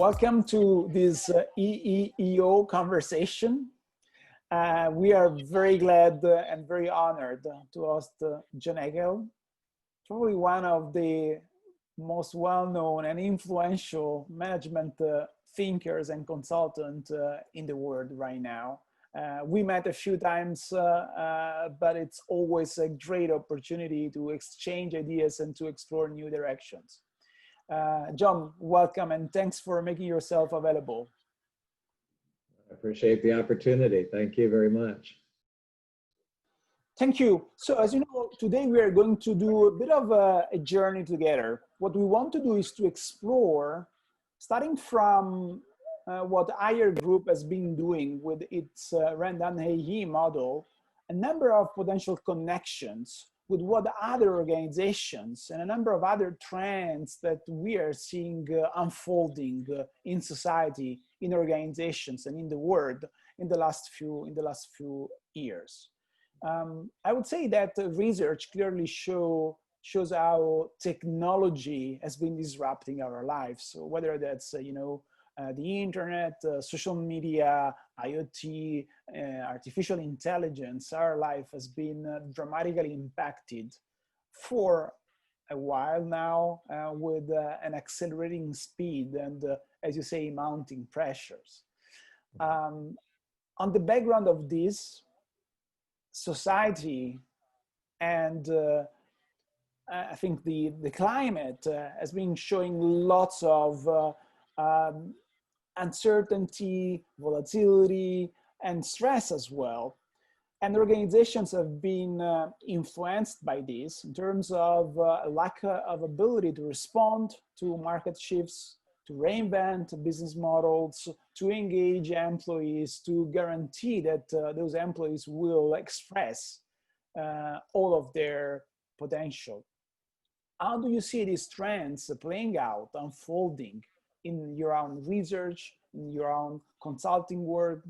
Welcome to this EEEO conversation. We are very glad and very honored to host John Hagel, probably one of the most well-known and influential management thinkers and consultants in the world right now. We met a few times, but it's always a great opportunity to exchange ideas and to explore new directions. John, welcome and thanks for making yourself available. I appreciate the opportunity. Thank you very much. Thank you. So as you know, today we are going to do a bit of a journey together. What we want to do is to explore, starting from what our group has been doing with its Randall-Hahn model, a number of potential connections with what other organizations and a number of other trends that we are seeing unfolding in society, in organizations, and in the world in the last few years. I would say that research clearly shows how technology has been disrupting our lives. So whether that's the internet, social media, IoT, artificial intelligence, our life has been dramatically impacted for a while now with an accelerating speed and, as you say, mounting pressures. On the background of this, society and I think the climate has been showing lots of uncertainty, volatility, and stress as well. And organizations have been influenced by this in terms of lack of ability to respond to market shifts, to reinvent business models, to engage employees, to guarantee that those employees will express all of their potential. How do you see these trends playing out, unfolding in your own research, in your own consulting work,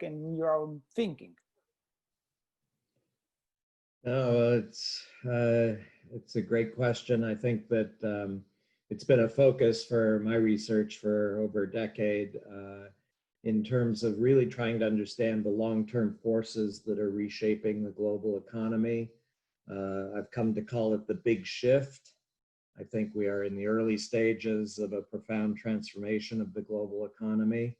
and in your own thinking? Oh, it's a great question. I think that it's been a focus for my research for over a decade in terms of really trying to understand the long-term forces that are reshaping the global economy. I've come to call it the big shift. I think we are in the early stages of a profound transformation of the global economy,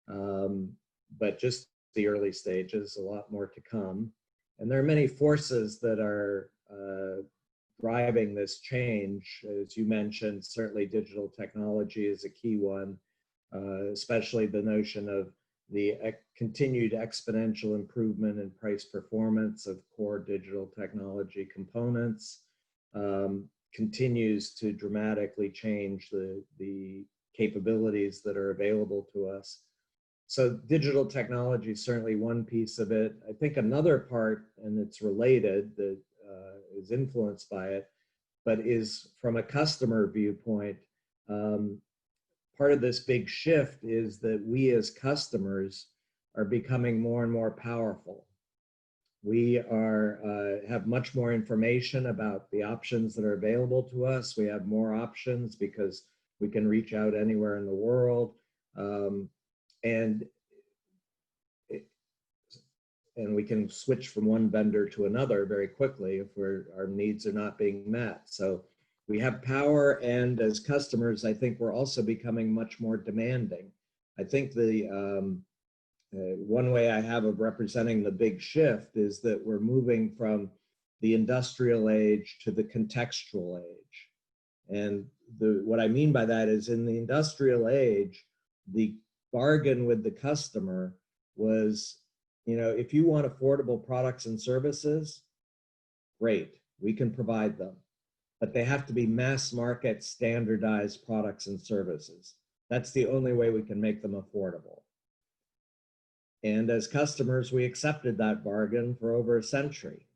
but just the early stages, a lot more to come. And there are many forces that are driving this change. As you mentioned, certainly digital technology is a key one, especially the notion of the continued exponential improvement in price performance of core digital technology components. Continues to dramatically change the capabilities that are available to us. So digital technology is certainly one piece of it. I think another part, and it's related, that is influenced by it, but is from a customer viewpoint, part of this big shift is that we as customers are becoming more and more powerful. We have much more information about the options that are available to us. We have more options because we can reach out anywhere in the world. And we can switch from one vendor to another very quickly if our needs are not being met. So we have power, and as customers, I think we're also becoming much more demanding. I think one way I have of representing the big shift is that we're moving from the industrial age to the contextual age. And what I mean by that is, in the industrial age, the bargain with the customer was, if you want affordable products and services, great, we can provide them. But they have to be mass market standardized products and services. That's the only way we can make them affordable. And as customers, we accepted that bargain for over a century.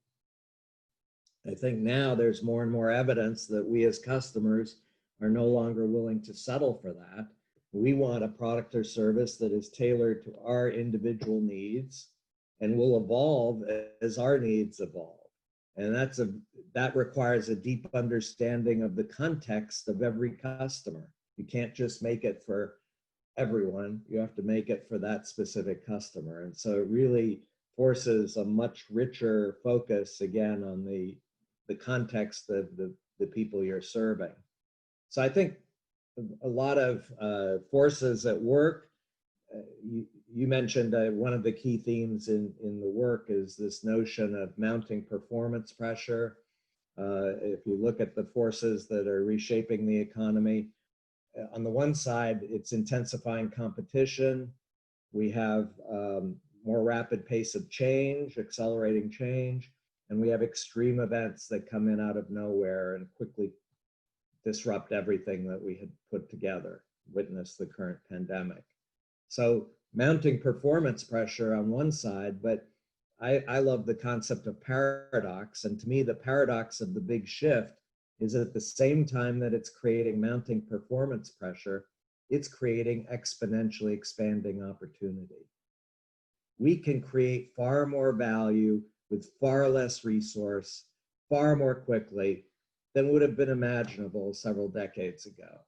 I think now there's more and more evidence that we as customers are no longer willing to settle for that. We want a product or service that is tailored to our individual needs and will evolve as our needs evolve. And that requires a deep understanding of the context of every customer. You can't just make it for everyone. You have to make it for that specific customer. And so it really forces a much richer focus again on the context of the people you're serving. So I think a lot of forces at work. You mentioned one of the key themes in the work is this notion of mounting performance pressure. If you look at the forces that are reshaping the economy, on the one side, it's intensifying competition. We have more rapid pace of change, accelerating change, and we have extreme events that come in out of nowhere and quickly disrupt everything that we had put together, witness the current pandemic. So mounting performance pressure on one side, but I love the concept of paradox. And to me, the paradox of the big shift is at the same time that it's creating mounting performance pressure, it's creating exponentially expanding opportunity. We can create far more value with far less resource, far more quickly than would have been imaginable several decades ago.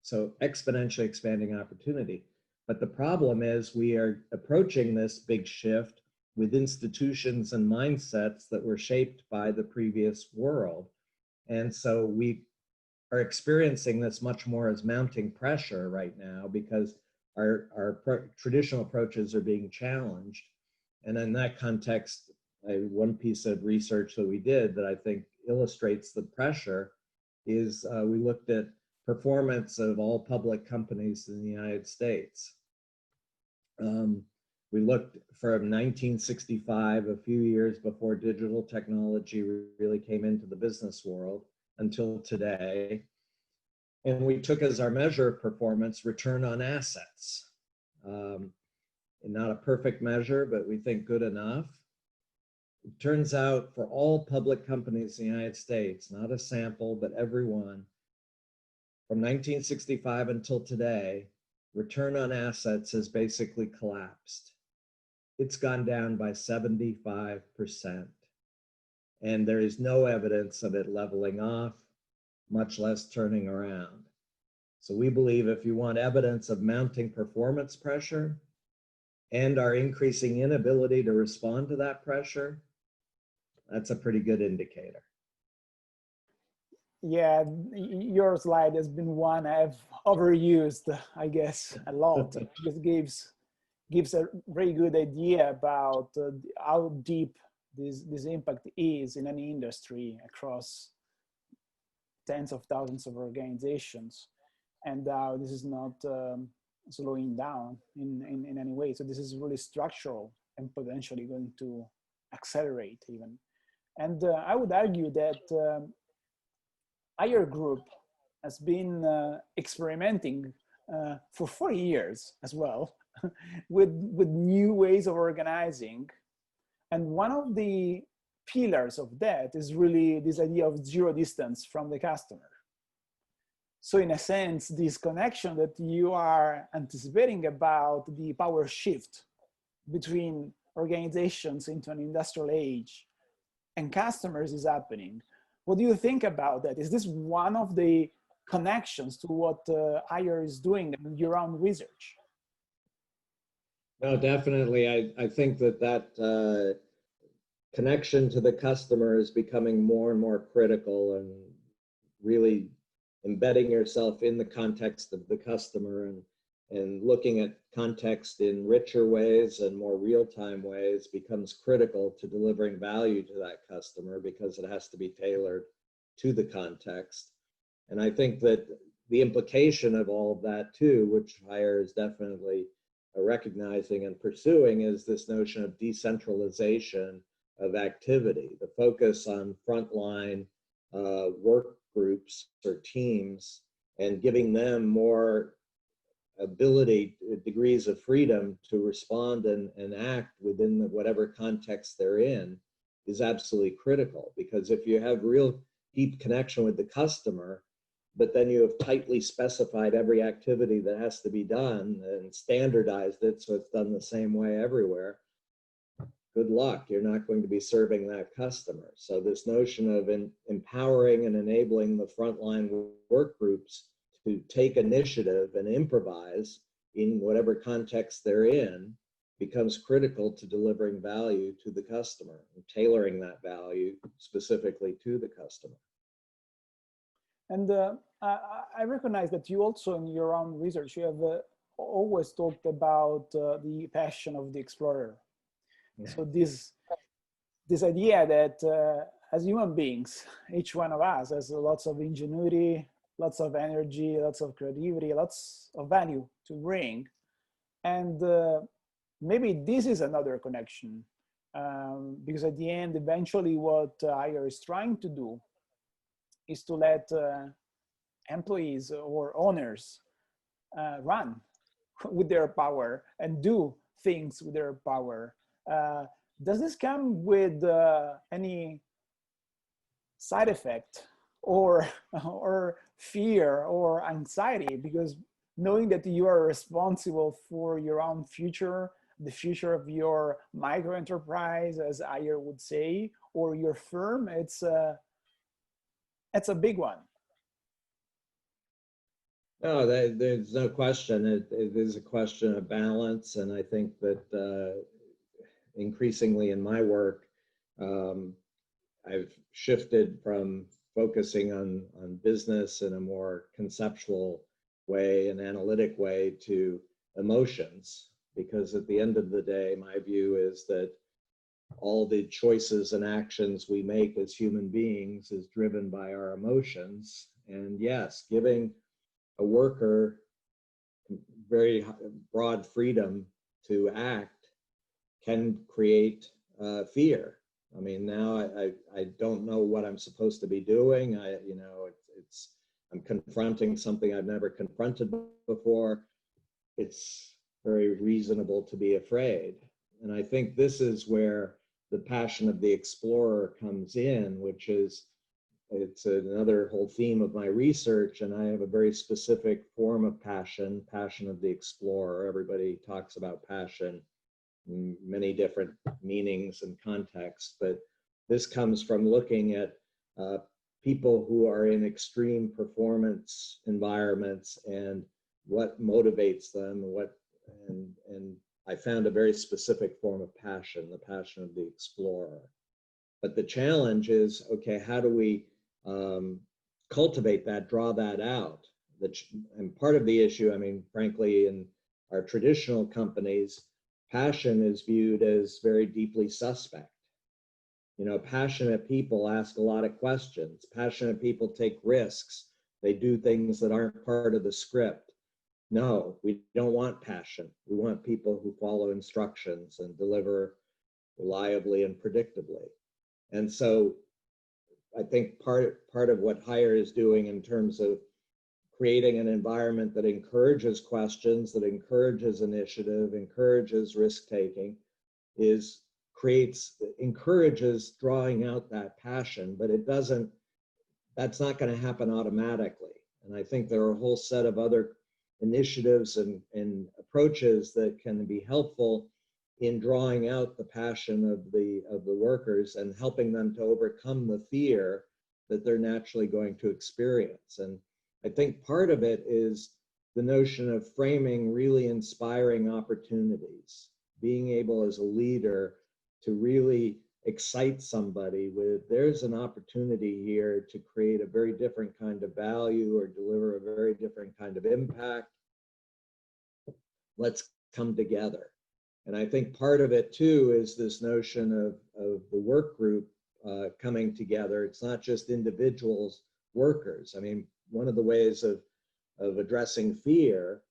So exponentially expanding opportunity. But the problem is we are approaching this big shift with institutions and mindsets that were shaped by the previous world. And so we are experiencing this much more as mounting pressure right now because our traditional approaches are being challenged. And in that context, one piece of research that we did that I think illustrates the pressure is we looked at performance of all public companies in the United States. We looked from 1965, a few years before digital technology really came into the business world, until today. And we took as our measure of performance return on assets. And not a perfect measure, but we think good enough. It turns out for all public companies in the United States, not a sample, but every one, from 1965 until today, return on assets has basically collapsed. It's gone down by 75%. And there is no evidence of it leveling off, much less turning around. So we believe if you want evidence of mounting performance pressure and our increasing inability to respond to that pressure, that's a pretty good indicator. Yeah, your slide has been one I've overused, I guess, a lot. It just gives a very good idea about how deep this impact is in any industry across tens of thousands of organizations, and how this is not slowing down in any way. So this is really structural and potentially going to accelerate even. And I would argue that our group has been experimenting for 40 years as well with new ways of organizing. And one of the pillars of that is really this idea of zero distance from the customer. So in a sense, this connection that you are anticipating about the power shift between organizations into an industrial age and customers is happening. What do you think about that? Is this one of the connections to what IR is doing in your own research? No, definitely. I think that connection to the customer is becoming more and more critical, and really embedding yourself in the context of the customer and looking at context in richer ways and more real-time ways becomes critical to delivering value to that customer, because it has to be tailored to the context. And I think that the implication of all of that too, which HIRE is definitely recognizing and pursuing, is this notion of decentralization of activity, the focus on frontline work groups or teams, and giving them more ability, degrees of freedom to respond and act within whatever context they're in, is absolutely critical. Because if you have real deep connection with the customer, but then you have tightly specified every activity that has to be done and standardized it so it's done the same way everywhere, good luck, you're not going to be serving that customer. So this notion of empowering and enabling the frontline work groups to take initiative and improvise in whatever context they're in, becomes critical to delivering value to the customer and tailoring that value specifically to the customer. And I recognize that you also, in your own research, you have always talked about the passion of the explorer. Yeah. So this idea that as human beings, each one of us has lots of ingenuity, lots of energy, lots of creativity, lots of value to bring. And maybe this is another connection, because at the end, eventually what Hagel is trying to do is to let employees or owners run with their power and do things with their power. Does this come with any side effect or fear or anxiety? Because knowing that you are responsible for your own future, the future of your micro enterprise, as Hagel would say, or your firm, it's a big one. No, there's no question. It is a question of balance, and I think that increasingly in my work, I've shifted from focusing on business in a more conceptual way, an analytic way, to emotions, because at the end of the day, my view is that all the choices and actions we make as human beings is driven by our emotions. And yes, giving a worker very broad freedom to act can create fear. I mean, now I don't know what I'm supposed to be doing. I'm confronting something I've never confronted before. It's very reasonable to be afraid. And I think this is where the passion of the explorer comes in, which is, it's another whole theme of my research, and I have a very specific form of passion of the explorer. Everybody talks about passion in many different meanings and contexts, but this comes from looking at people who are in extreme performance environments and what motivates them, and I found a very specific form of passion, the passion of the explorer. But the challenge is, okay, how do we cultivate that, draw that out? And part of the issue, I mean, frankly, in our traditional companies, passion is viewed as very deeply suspect. You know, passionate people ask a lot of questions. Passionate people take risks. They do things that aren't part of the script. No, we don't want passion. We want people who follow instructions and deliver reliably and predictably. And so I think part of what Hagel is doing in terms of creating an environment that encourages questions, that encourages initiative, encourages risk-taking, encourages drawing out that passion, but that's not going to happen automatically. And I think there are a whole set of other initiatives and approaches that can be helpful in drawing out the passion of the workers and helping them to overcome the fear that they're naturally going to experience. And I think part of it is the notion of framing really inspiring opportunities, being able as a leader to really excite somebody with, there's an opportunity here to create a very different kind of value or deliver a very different kind of impact. Let's come together. And I think part of it too is this notion of the work group coming together. It's not just individuals, workers. I mean, one of the ways of addressing fear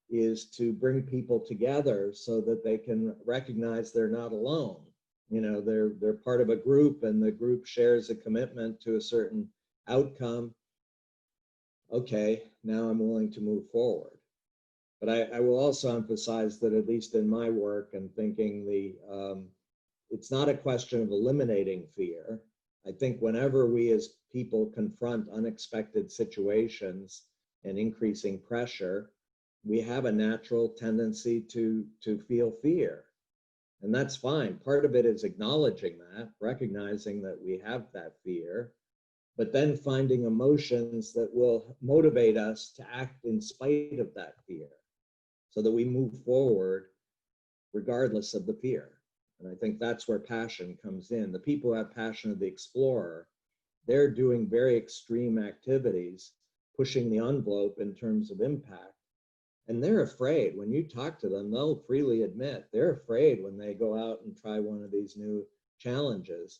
is to bring people together so that they can recognize they're not alone. You know, they're part of a group, and the group shares a commitment to a certain outcome. Okay, now I'm willing to move forward. But I will also emphasize that, at least in my work and thinking, it's not a question of eliminating fear. I think whenever we as people confront unexpected situations and increasing pressure, we have a natural tendency to feel fear. And that's fine. Part of it is acknowledging that, recognizing that we have that fear, but then finding emotions that will motivate us to act in spite of that fear. so that we move forward regardless of the fear. And I think that's where passion comes in. The people who have passion of the explorer, they're doing very extreme activities, pushing the envelope in terms of impact. And they're afraid. When you talk to them, they'll freely admit they're afraid when they go out and try one of these new challenges,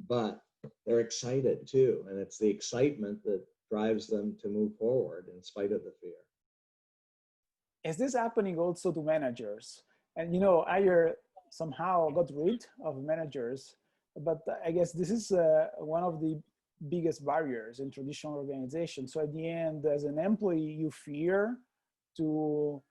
but they're excited too. And it's the excitement that drives them to move forward in spite of the fear. Is this happening also to managers? And I somehow got rid of managers, but I guess this is one of the biggest barriers in traditional organizations. So at the end, as an employee, you fear to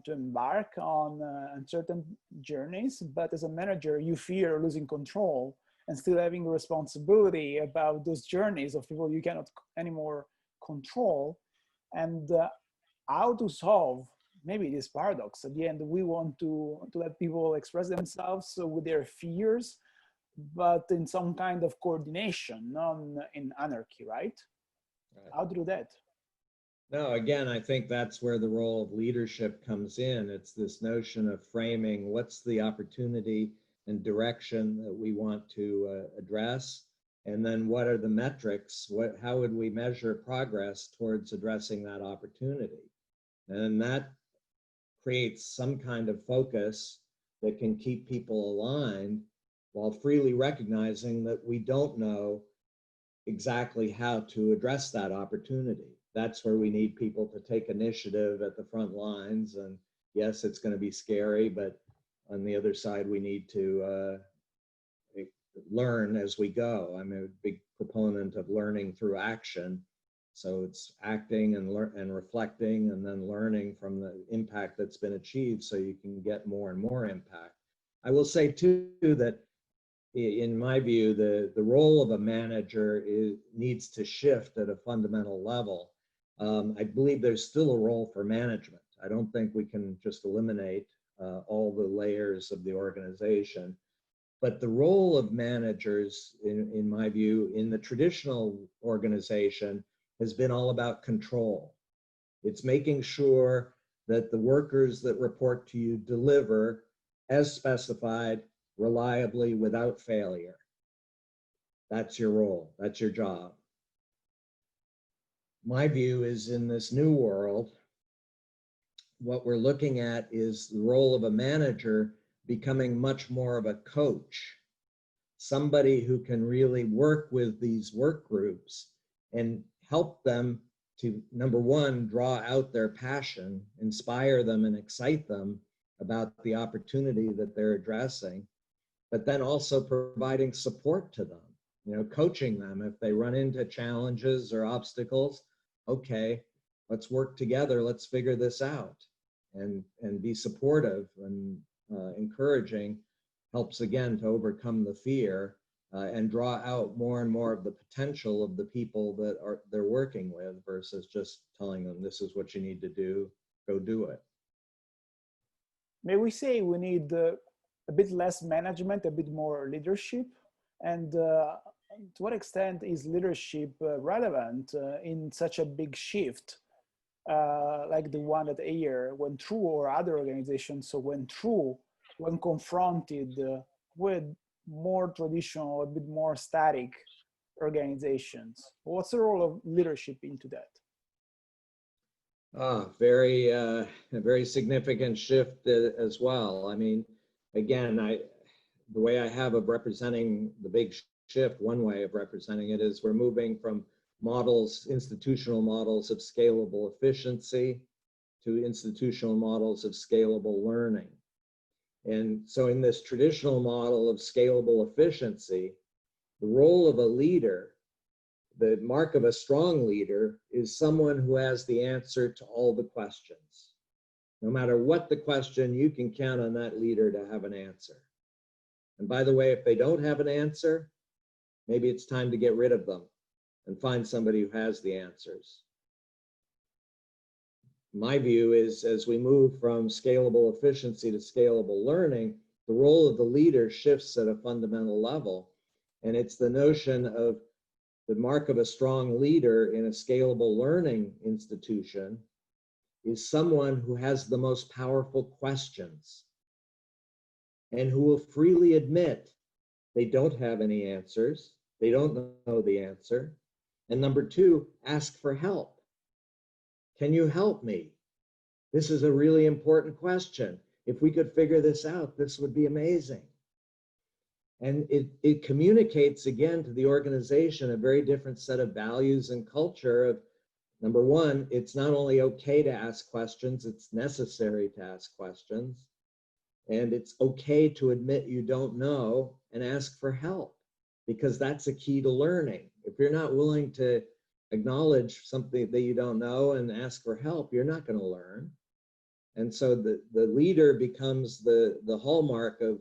embark on certain journeys, but as a manager, you fear losing control and still having responsibility about those journeys of people you cannot anymore control. And how to solve maybe this paradox. At the end, we want to let people express themselves with their fears, but in some kind of coordination, not in anarchy, right? How to do that? No, again, I think that's where the role of leadership comes in. It's this notion of framing what's the opportunity and direction that we want to address, and then what are the metrics? How would we measure progress towards addressing that opportunity? And that creates some kind of focus that can keep people aligned while freely recognizing that we don't know exactly how to address that opportunity. That's where we need people to take initiative at the front lines. And yes, it's going to be scary, but on the other side, we need to learn as we go. I'm a big proponent of learning through action. So it's acting and reflecting and then learning from the impact that's been achieved so you can get more and more impact. I will say too that in my view, the role of a manager needs to shift at a fundamental level. I believe there's still a role for management. I don't think we can just eliminate all the layers of the organization. But the role of managers, in my view, in the traditional organization has been all about control. It's making sure that the workers that report to you deliver as specified, reliably, without failure. That's your role. That's your job. My view is in this new world, what we're looking at is the role of a manager becoming much more of a coach, somebody who can really work with these work groups and help them to, number one, draw out their passion, inspire them and excite them about the opportunity that they're addressing, but then also providing support to them, coaching them if they run into challenges or obstacles. Okay, let's work together, let's figure this out, and be supportive and encouraging helps again to overcome the fear and draw out more and more of the potential of the people that they're working with versus just telling them this is what you need to do, go do it. May we say we need a bit less management, a bit more leadership? And to what extent is leadership relevant in such a big shift like the one that Ayer went through or other organizations went through when confronted with more traditional, a bit more static organizations? What's the role of leadership into that? A very significant shift as well. I mean, again, the way I have of representing the big shift, one way of representing it is we're moving from institutional models of scalable efficiency to institutional models of scalable learning. And so in this traditional model of scalable efficiency, the role of a leader, the mark of a strong leader, is someone who has the answer to all the questions. No matter what the question, you can count on that leader to have an answer. And by the way, if they don't have an answer, maybe it's time to get rid of them and find somebody who has the answers. My view is as we move from scalable efficiency to scalable learning, the role of the leader shifts at a fundamental level. And it's the notion of the mark of a strong leader in a scalable learning institution is someone who has the most powerful questions and who will freely admit they don't have any answers, they don't know the answer. And number two, ask for help. Can you help me? This is a really important question. If we could figure this out, this would be amazing. And it communicates again to the organization a very different set of values and culture of, number one, it's not only okay to ask questions, it's necessary to ask questions. And it's okay to admit you don't know and ask for help, because that's a key to learning. If you're not willing to acknowledge something that you don't know and ask for help, you're not going to learn. And so the leader becomes the hallmark of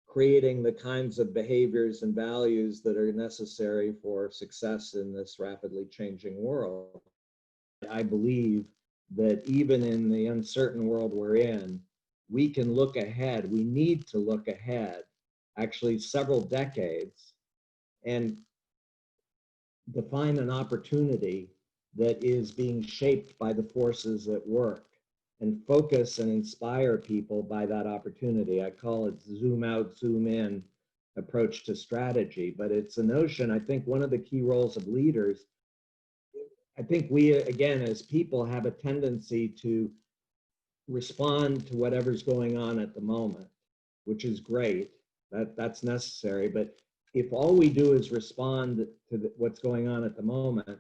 creating the kinds of behaviors and values that are necessary for success in this rapidly changing world. I believe that even in the uncertain world we're in, we can look ahead. We need to look ahead, actually several decades, and define an opportunity that is being shaped by the forces at work, and focus and inspire people by that opportunity. I call it zoom out, zoom in approach to strategy, but it's a notion. I think one of the key roles of leaders, I think we, again, as people have a tendency to respond to whatever's going on at the moment, which is great. That's necessary. But if all we do is respond to what's going on at the moment,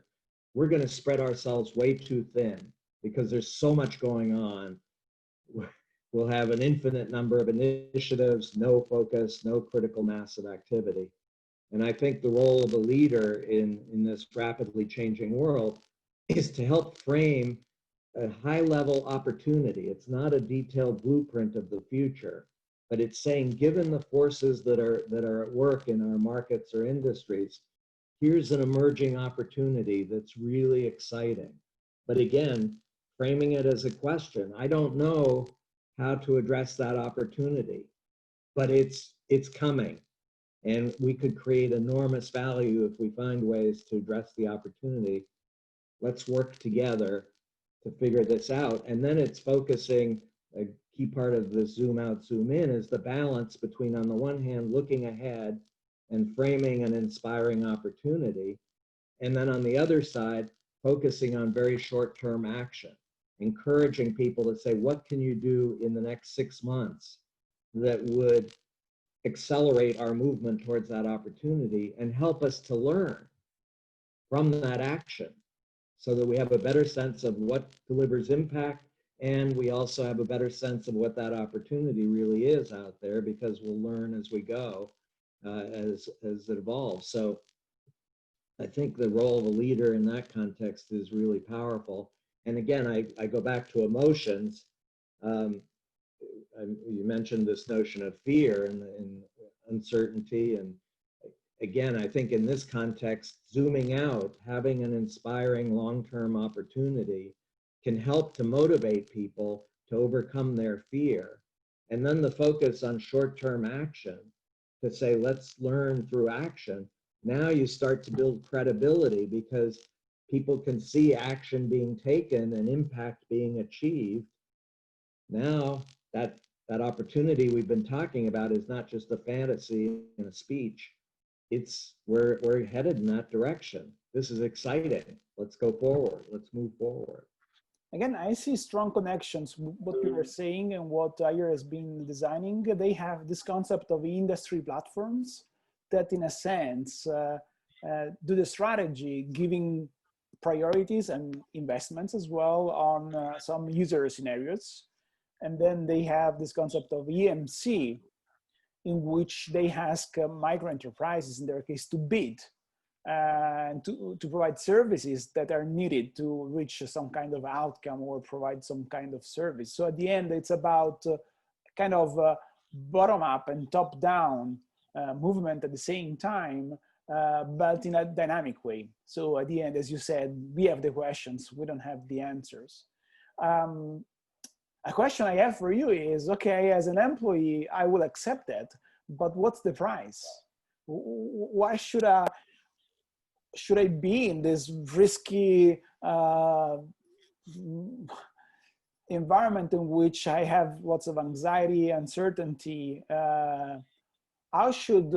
we're going to spread ourselves way too thin, because there's so much going on. We'll have an infinite number of initiatives, no focus, no critical mass of activity. And I think the role of a leader in this rapidly changing world is to help frame a high-level opportunity. It's not a detailed blueprint of the future, but it's saying, given the forces that are at work in our markets or industries, here's an emerging opportunity that's really exciting. But again, framing it as a question. I don't know how to address that opportunity, but it's coming. And we could create enormous value if we find ways to address the opportunity. Let's work together to figure this out. And then it's focusing, a key part of the zoom out, zoom in is the balance between, on the one hand, looking ahead and framing an inspiring opportunity. And then on the other side, focusing on very short-term action, encouraging people to say, what can you do in the next 6 months that would accelerate our movement towards that opportunity and help us to learn from that action, so that we have a better sense of what delivers impact, and we also have a better sense of what that opportunity really is out there, because we'll learn as we go, as it evolves. So I think the role of a leader in that context is really powerful. And again, I go back to emotions. You mentioned this notion of fear and uncertainty. And again, I think in this context, zooming out, having an inspiring long-term opportunity can help to motivate people to overcome their fear. And then the focus on short-term action to say, let's learn through action. Now you start to build credibility, because people can see action being taken and impact being achieved. Now that opportunity we've been talking about is not just a fantasy and a speech. It's we're headed in that direction. This is exciting. Let's go forward. Let's move forward. Again, I see strong connections with what you are saying and what Ayer has been designing. They have this concept of industry platforms that, in a sense, do the strategy, giving priorities and investments as well on some user scenarios. And then they have this concept of EMC, in which they ask micro enterprises, in their case, to bid and to provide services that are needed to reach some kind of outcome or provide some kind of service. So at the end, it's about kind of bottom up and top down movement at the same time, but in a dynamic way. So at the end, as you said, we have the questions, we don't have the answers. A question I have for you is, okay, as an employee, I will accept that, but what's the price? Why should I be in this risky environment in which I have lots of anxiety, uncertainty, how should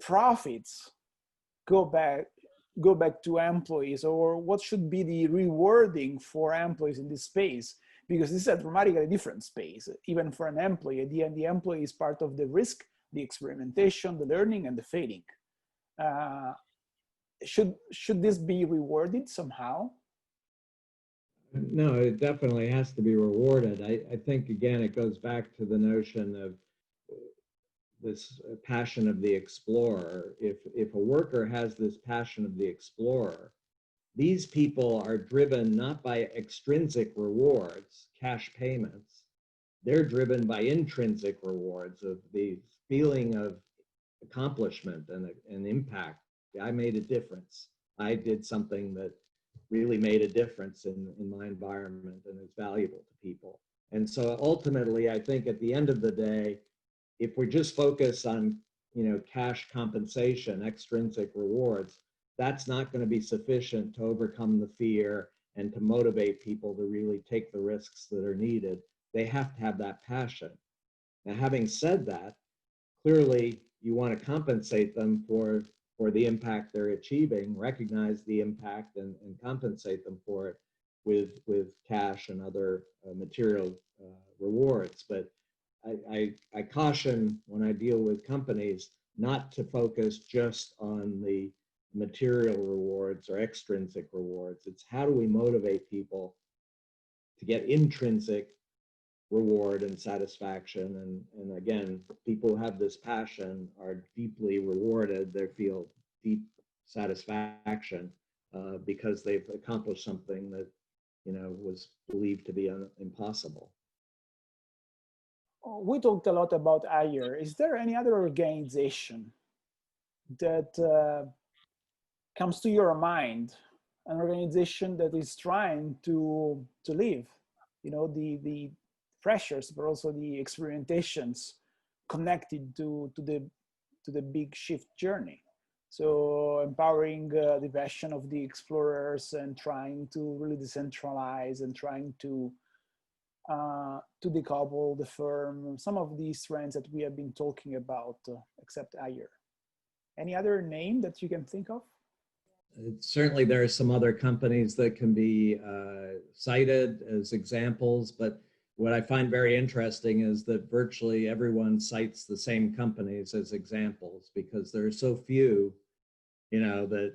profits go back to employees, or what should be the rewarding for employees in this space? Because this is a dramatically different space, even for an employee. At the end, the employee is part of the risk, the experimentation, the learning, and the failing. Should this be rewarded somehow? No, it definitely has to be rewarded. I think, again, it goes back to the notion of this passion of the explorer. If a worker has this passion of the explorer, these people are driven not by extrinsic rewards, cash payments. They're driven by intrinsic rewards of the feeling of accomplishment and impact. I made a difference. I did something that really made a difference in my environment and is valuable to people. And so ultimately, I think at the end of the day, if we just focus on, cash compensation, extrinsic rewards, that's not going to be sufficient to overcome the fear and to motivate people to really take the risks that are needed. They have to have that passion. Now, having said that, clearly you want to compensate them for the impact they're achieving, recognize the impact and compensate them for it with cash and other material rewards. But I caution when I deal with companies not to focus just on the material rewards or extrinsic rewards. It's how do we motivate people to get intrinsic reward and satisfaction. And again, people who have this passion are deeply rewarded. They feel deep satisfaction because they've accomplished something that was believed to be impossible. We talked a lot about Ayer. Is there any other organization that comes to your mind, an organization that is trying to live, the pressures, but also the experimentations connected to the big shift journey? So empowering the passion of the explorers and trying to really decentralize and trying to decouple the firm, some of these trends that we have been talking about, except Ayer. Any other name that you can think of? Certainly there are some other companies that can be cited as examples, but what I find very interesting is that virtually everyone cites the same companies as examples because there are so few, that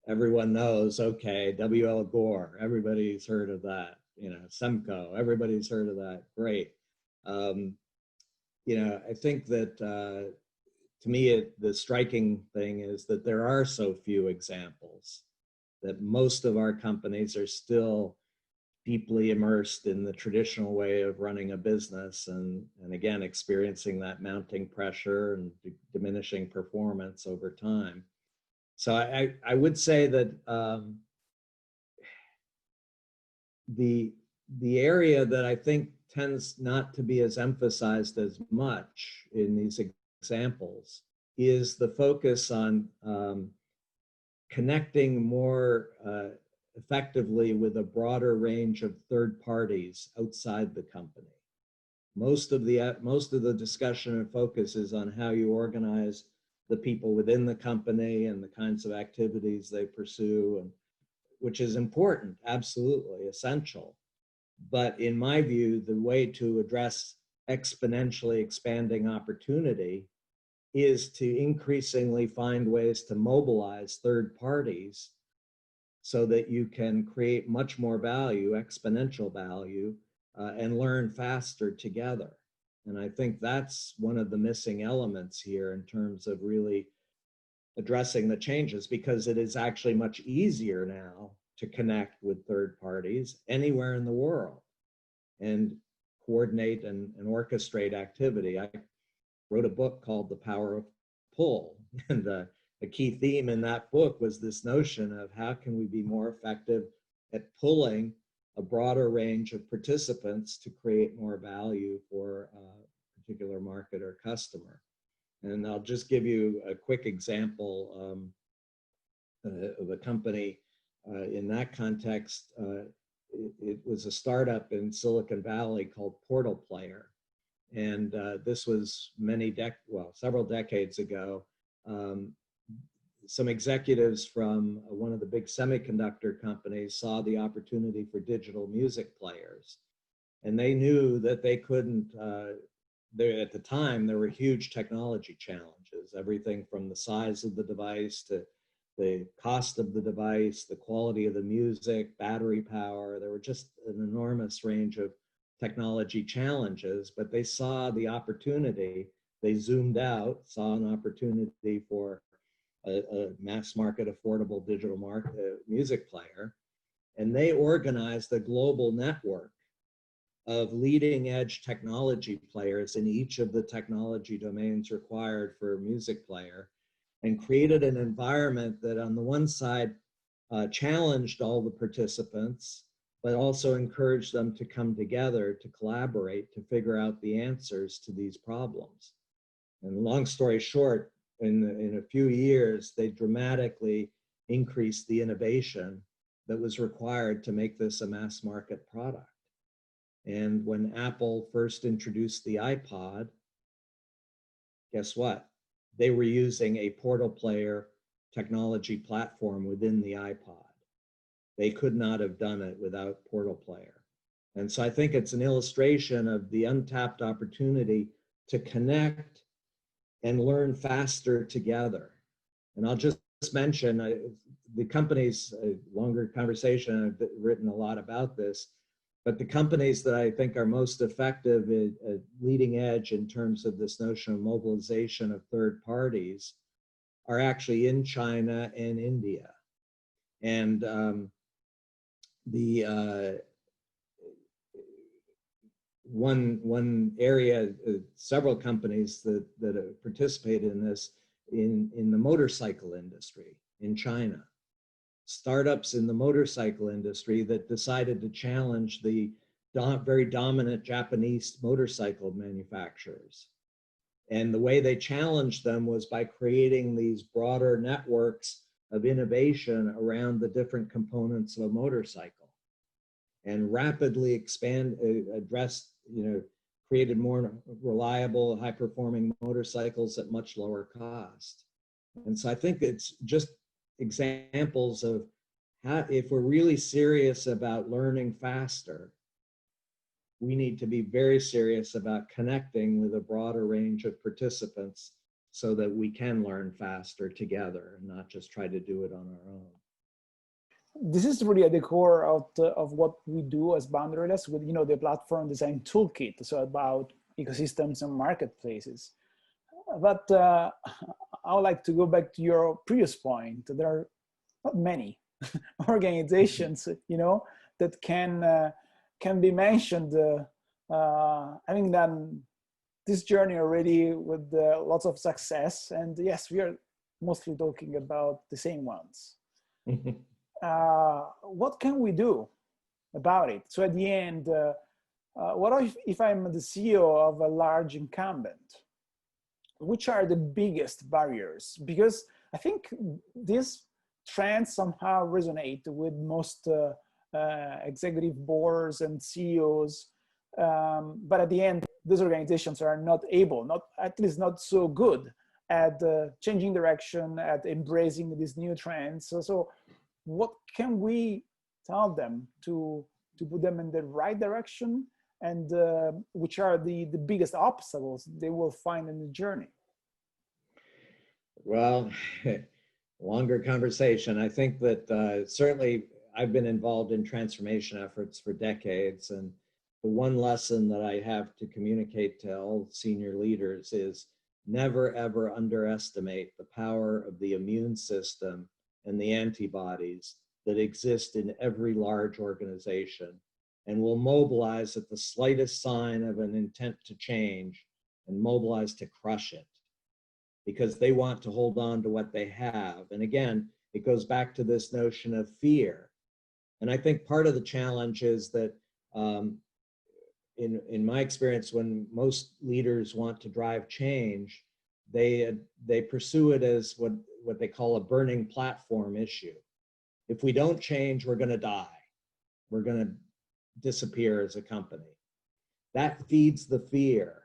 everyone knows, okay, W.L. Gore, everybody's heard of that. Semco, everybody's heard of that. Great. I think that to me, the striking thing is that there are so few examples, that most of our companies are still deeply immersed in the traditional way of running a business and again, experiencing that mounting pressure and diminishing performance over time. So I would say that the area that I think tends not to be as emphasized as much in these examples is the focus on connecting more effectively with a broader range of third parties outside the company. Most of the discussion and focus is on how you organize the people within the company and the kinds of activities they pursue, and which is important, absolutely essential. But in my view, the way to address exponentially expanding opportunity is to increasingly find ways to mobilize third parties so that you can create much more value, exponential value, and learn faster together. And I think that's one of the missing elements here in terms of really addressing the changes, because it is actually much easier now to connect with third parties anywhere in the world and coordinate and orchestrate activity. I wrote a book called The Power of Pull, and a key theme in that book was this notion of how can we be more effective at pulling a broader range of participants to create more value for a particular market or customer. And I'll just give you a quick example of a company in that context. it was a startup in Silicon Valley called Portal Player. And this was several decades ago. Some executives from one of the big semiconductor companies saw the opportunity for digital music players. And they knew that they couldn't, at the time, there were huge technology challenges, everything from the size of the device to the cost of the device, the quality of the music, battery power. There were just an enormous range of technology challenges, but they saw the opportunity. They zoomed out, saw an opportunity for a mass market, affordable digital music player, and they organized a global network of leading edge technology players in each of the technology domains required for a music player, and created an environment that on the one side challenged all the participants, but also encouraged them to come together, to collaborate, to figure out the answers to these problems. And long story short, in a few years, they dramatically increased the innovation that was required to make this a mass market product. And when Apple first introduced the iPod, guess what? They were using a Portal Player technology platform within the iPod. They could not have done it without Portal Player. And so I think it's an illustration of the untapped opportunity to connect and learn faster together. And I'll just mention, the companies, a longer conversation, I've written a lot about this, but the companies that I think are most effective at leading edge in terms of this notion of mobilization of third parties are actually in China and India. And one area, several companies that have participated in this in the motorcycle industry in China. Startups in the motorcycle industry that decided to challenge the very dominant Japanese motorcycle manufacturers. And the way they challenged them was by creating these broader networks of innovation around the different components of a motorcycle, and rapidly created more reliable, high-performing motorcycles at much lower cost. And so I think it's just examples of how, if we're really serious about learning faster, we need to be very serious about connecting with a broader range of participants so that we can learn faster together and not just try to do it on our own. This is really at the core of what we do as Boundaryless with the platform design toolkit, so about ecosystems and marketplaces. But I would like to go back to your previous point. There are not many organizations, that can be mentioned, having done this journey already with lots of success. And yes, we are mostly talking about the same ones. What can we do about it? So at the end, what if I'm the CEO of a large incumbent? Which are the biggest barriers? Because I think these trends somehow resonate with most executive boards and CEOs. But at the end, those organizations are not able, at least not so good at changing direction, at embracing these new trends. So what can we tell them to put them in the right direction, and which are the biggest obstacles they will find in the journey? Well, longer conversation. I think that certainly I've been involved in transformation efforts for decades, and the one lesson that I have to communicate to all senior leaders is never ever underestimate the power of the immune system and the antibodies that exist in every large organization, and will mobilize at the slightest sign of an intent to change and mobilize to crush it, because they want to hold on to what they have. And again, it goes back to this notion of fear. And I think part of the challenge is that in my experience, when most leaders want to drive change, they pursue it as what they call a burning platform issue. If we don't change, we're going to die. we're going to disappear as a company. That feeds the fear,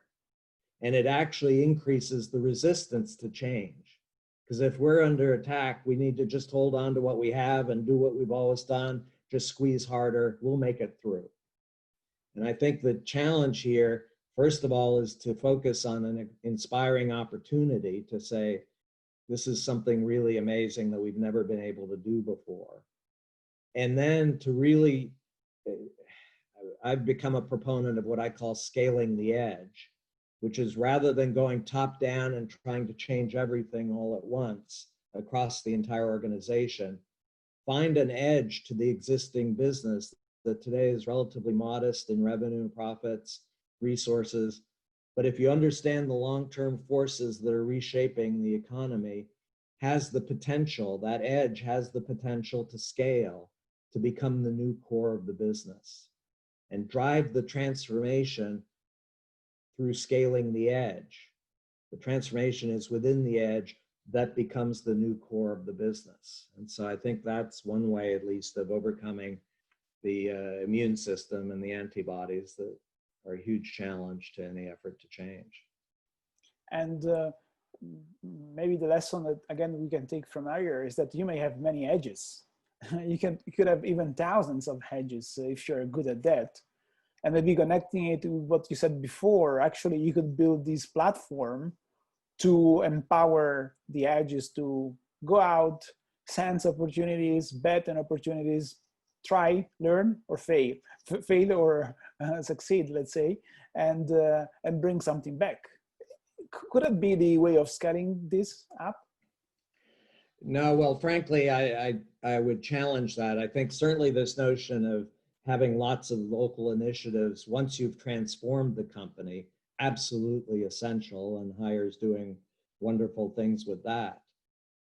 and it actually increases the resistance to change. Because if we're under attack, we need to just hold on to what we have and do what we've always done, just squeeze harder, we'll make it through. And I think the challenge here, first of all, is to focus on an inspiring opportunity to say, this is something really amazing that we've never been able to do before. And then to really, I've become a proponent of what I call scaling the edge, which is rather than going top down and trying to change everything all at once across the entire organization, find an edge to the existing business that today is relatively modest in revenue, profits, resources. But if you understand the long-term forces that are reshaping the economy, has the potential, that edge has the potential to scale, to become the new core of the business and drive the transformation through scaling the edge. The transformation is within the edge that becomes the new core of the business. And so I think that's one way, at least, of overcoming the immune system and the antibodies that are a huge challenge to any effort to change. And maybe the lesson that, again, we can take from earlier is that you may have many edges. You could have even thousands of hedges if you're good at that. And maybe connecting it to what you said before, actually you could build this platform to empower the edges to go out, sense opportunities, bet on opportunities, try, learn, or fail or succeed, let's say, and bring something back. Could it be the way of scaling this up? No, well, frankly, I would challenge that. I think certainly this notion of having lots of local initiatives, once you've transformed the company, absolutely essential, and Hire's doing wonderful things with that.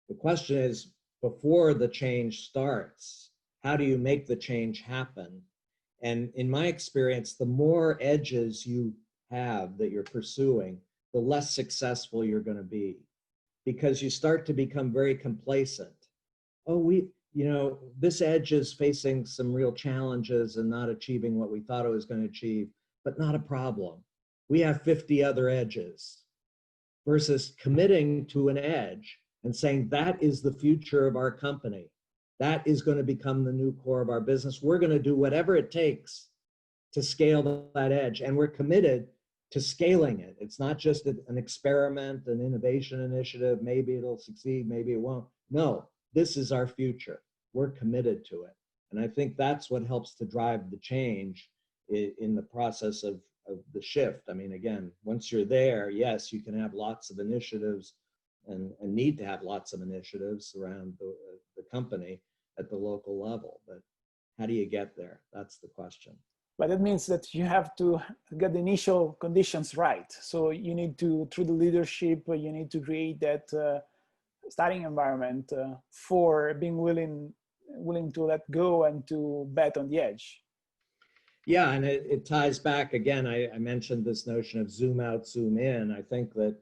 The question is, before the change starts, how do you make the change happen? And in my experience, the more edges you have that you're pursuing, the less successful you're going to be, because you start to become very complacent. Oh, this edge is facing some real challenges and not achieving what we thought it was going to achieve, but not a problem. We have 50 other edges, versus committing to an edge and saying that is the future of our company. That is going to become the new core of our business. We're going to do whatever it takes to scale that edge, and we're committed to scaling it. It's not just an experiment, an innovation initiative. Maybe it'll succeed, maybe it won't. No, this is our future. We're committed to it. And I think that's what helps to drive the change in the process of the shift. I mean, again, once you're there, yes, you can have lots of initiatives and need to have lots of initiatives around the company at the local level. But how do you get there? That's the question. But that means that you have to get the initial conditions right. So you need to, through the leadership, you need to create that starting environment for being willing to let go and to bet on the edge. Yeah, and it ties back again. I mentioned this notion of zoom out, zoom in. I think that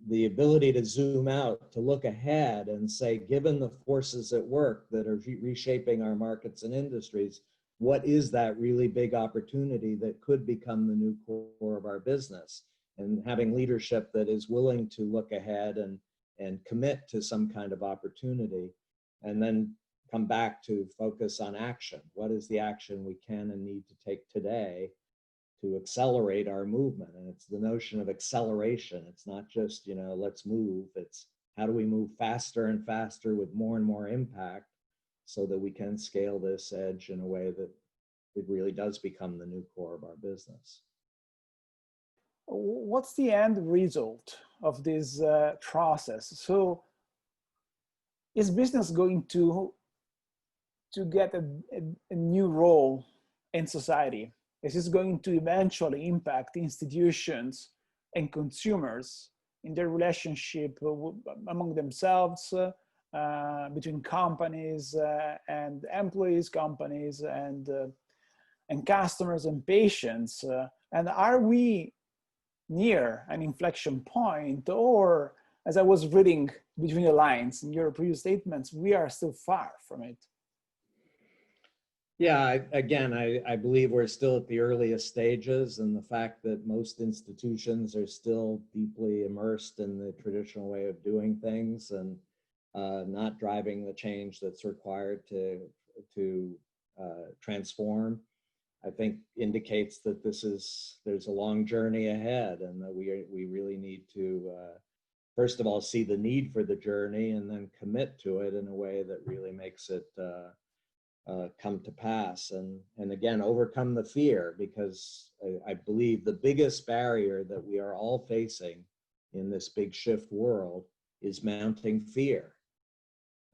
the ability to zoom out, to look ahead and say, given the forces at work that are reshaping our markets and industries, what is that really big opportunity that could become the new core of our business? And having leadership that is willing to look ahead and commit to some kind of opportunity, and then come back to focus on action. What is the action we can and need to take today to accelerate our movement? And it's the notion of acceleration. It's not just, let's move. It's how do we move faster and faster with more and more impact so that we can scale this edge in a way that it really does become the new core of our business. What's the end result of this process? So is business going to get a new role in society? Is this going to eventually impact institutions and consumers in their relationship among themselves, between companies and employees, companies and customers and patients? And are we near an inflection point, or, as I was reading between the lines in your previous statements, we are still far from it? Yeah, I believe we're still at the earliest stages, and the fact that most institutions are still deeply immersed in the traditional way of doing things and not driving the change that's required to transform, I think indicates that there's a long journey ahead, and that we really need to first of all see the need for the journey, and then commit to it in a way that really makes it come to pass, and again overcome the fear, because I believe the biggest barrier that we are all facing in this big shift world is mounting fear.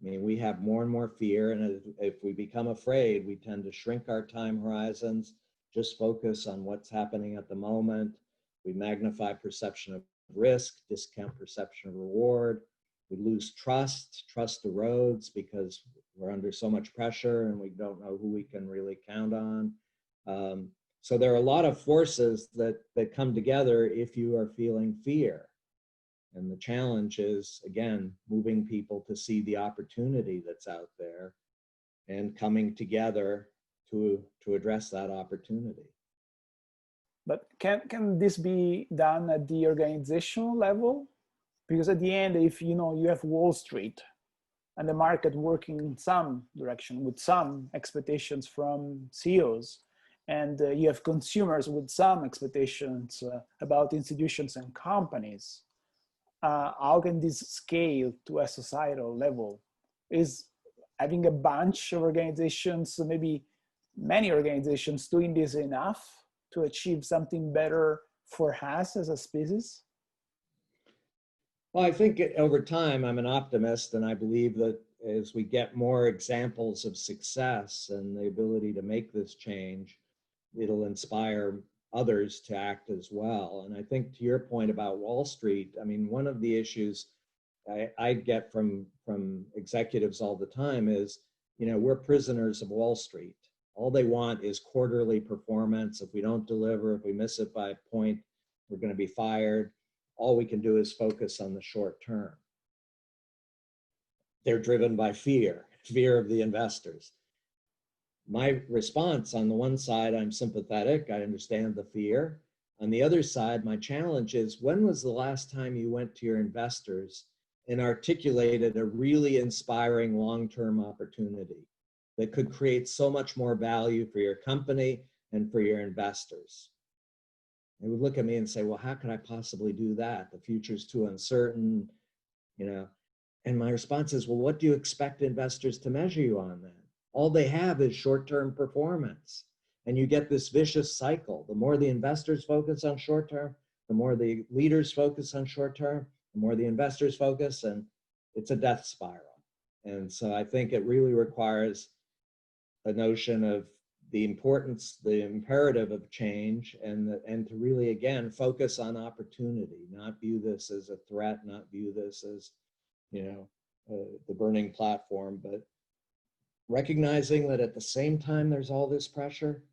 I mean, we have more and more fear, and if we become afraid, we tend to shrink our time horizons, just focus on what's happening at the moment. We magnify perception of risk, discount perception of reward. We lose trust erodes because we're under so much pressure and we don't know who we can really count on. So there are a lot of forces that come together if you are feeling fear. And the challenge is, again, moving people to see the opportunity that's out there and coming together to address that opportunity. But can this be done at the organizational level? Because at the end, if you have Wall Street and the market working in some direction with some expectations from CEOs, and you have consumers with some expectations about institutions and companies, how can this scale to a societal level? Is having a bunch of organizations, maybe many organizations, doing this enough to achieve something better for us as a species? Well, I think over time, I'm an optimist, and I believe that as we get more examples of success and the ability to make this change, it'll inspire others to act as well. And I think to your point about Wall Street, I mean, one of the issues I get from executives all the time is, we're prisoners of Wall Street. All they want is quarterly performance. If we don't deliver, if we miss it by a point, we're going to be fired. All we can do is focus on the short term. They're driven by fear of the investors. My response, on the one side, I'm sympathetic. I understand the fear. On the other side, my challenge is, when was the last time you went to your investors and articulated a really inspiring long-term opportunity that could create so much more value for your company and for your investors? They would look at me and say, well, how could I possibly do that? The future's too uncertain, And my response is, well, what do you expect investors to measure you on then? All they have is short-term performance. And you get this vicious cycle. The more the investors focus on short-term, the more the leaders focus on short-term, the more the investors focus, and it's a death spiral. And so I think it really requires a notion of the importance, the imperative of change, and to really, again, focus on opportunity, not view this as a threat, not view this as, the burning platform, but recognizing that at the same time there's all this pressure,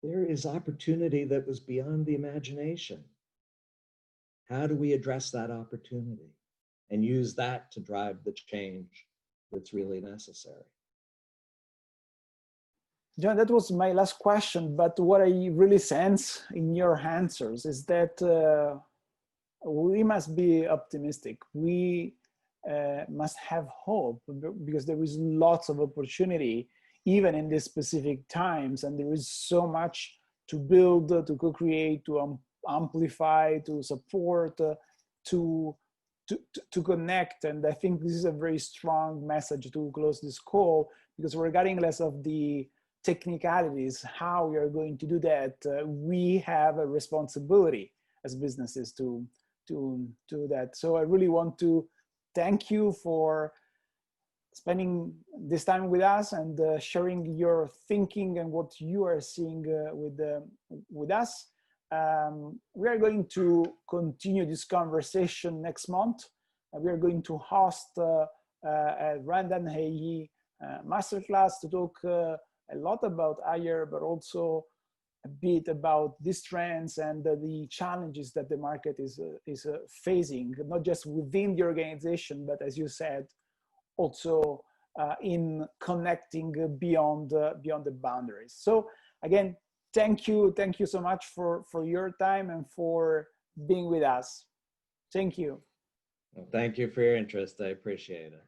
there is opportunity that was beyond the imagination. How do we address that opportunity and use that to drive the change that's really necessary? John, that was my last question, but what I really sense in your answers is that we must be optimistic. We must have hope, because there is lots of opportunity, even in these specific times, and there is so much to build, to co-create, to amplify, to support, to connect. And I think this is a very strong message to close this call, because regardless of the technicalities, how we are going to do that, we have a responsibility as businesses to do that. So I really want to thank you for spending this time with us and sharing your thinking and what you are seeing with us. We are going to continue this conversation next month. We are going to host a Random AE masterclass to talk a lot about IR, but also a bit about these trends and the challenges that the market is facing, not just within the organization, but as you said, also in connecting beyond the boundaries. So again, thank you so much for your time and for being with us. Thank you. Well, thank you for your interest. I appreciate it.